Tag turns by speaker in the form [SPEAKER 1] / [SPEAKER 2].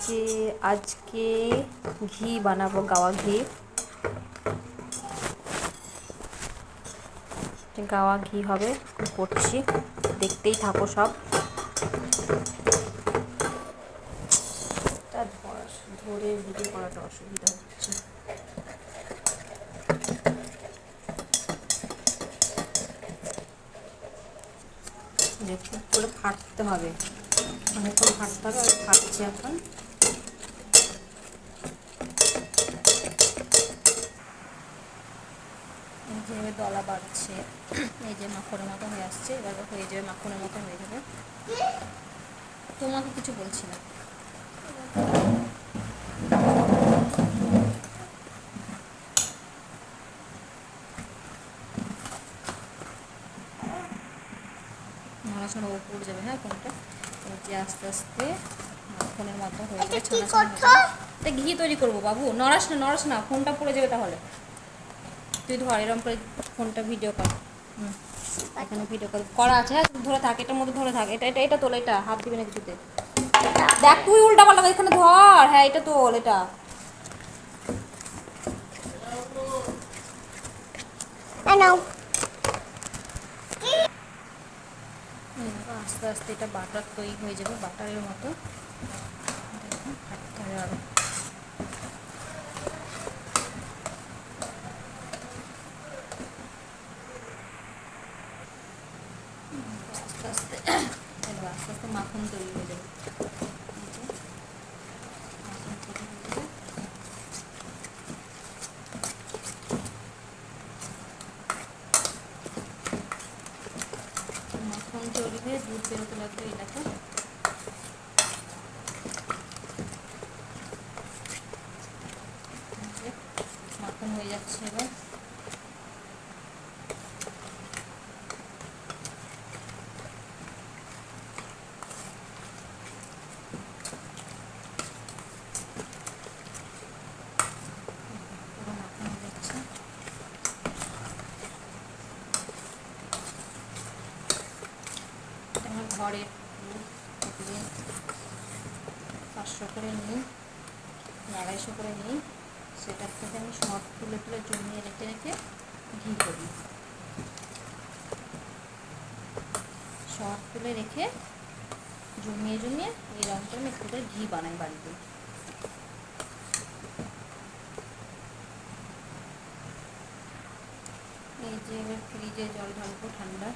[SPEAKER 1] যে আজকে ঘি বানাবো, গাওয়া ঘি। গাওয়া ঘি হবে, করছি, দেখতেই থাকো সব। ধরে ভিডিও করাটা অসুবিধা হচ্ছে। খুব করে ফাটতে হবে, অনেকক্ষণ ফাটতে হবে। আর ফাটছে এখন। এই যে দলা বাড়ছে, এই যে মাখনের মতো হয়ে আসছে, এবার হয়ে যাবে, মাখনের মতো হয়ে যাবে। তোমাকে কিছু বলছি না। নড়াচড়া উপর যাবে, হ্যাঁ কোনটা, যে আস্তে আস্তে মাখনের মতো হয়ে যাবে, ছানা ঘি তৈরি করবো। বাবু নড়াস না, ফোনটা পড়ে যাবে তাহলে। তুই ধর, এরকম করে ফোনটা ভিডিও কর। এখানে ভিডিও কল করা আছে, হ্যাঁ ধরে থাক, এটার মধ্যে ধরে থাক। এটা তোল, এটা হাত দিবি না কিছুতে। দেখ তুই উল্টা পাল্টা, এখানে ধর, হ্যাঁ এটা তোল, এটা আস্তে আস্তে এটা বাটার তৈরি হয়ে যাবে, বাটারের মতো। ফাটতে হবে আরো। আস্তে আস্তে আস্তে আস্তে মাখন তৈরি হয়ে যাবে। মাখন তৈরি হয়ে দুধ বেরোতে লাগবে, এটাকে মাখন হয়ে যাচ্ছে এবার। ঘরের 500 করে নিই, 250 করে নিই, সেটার থেকে আমি সব তুলে তুলে জমিয়ে রেখে রেখে ঘি করি। সব তুলে রেখে জমিয়ে জমিয়ে এই রঙটা আমি একটু করে ঘি বানাই বাড়িতে। এই যে এবার ফ্রিজে জল ঢালবো ঠান্ডা।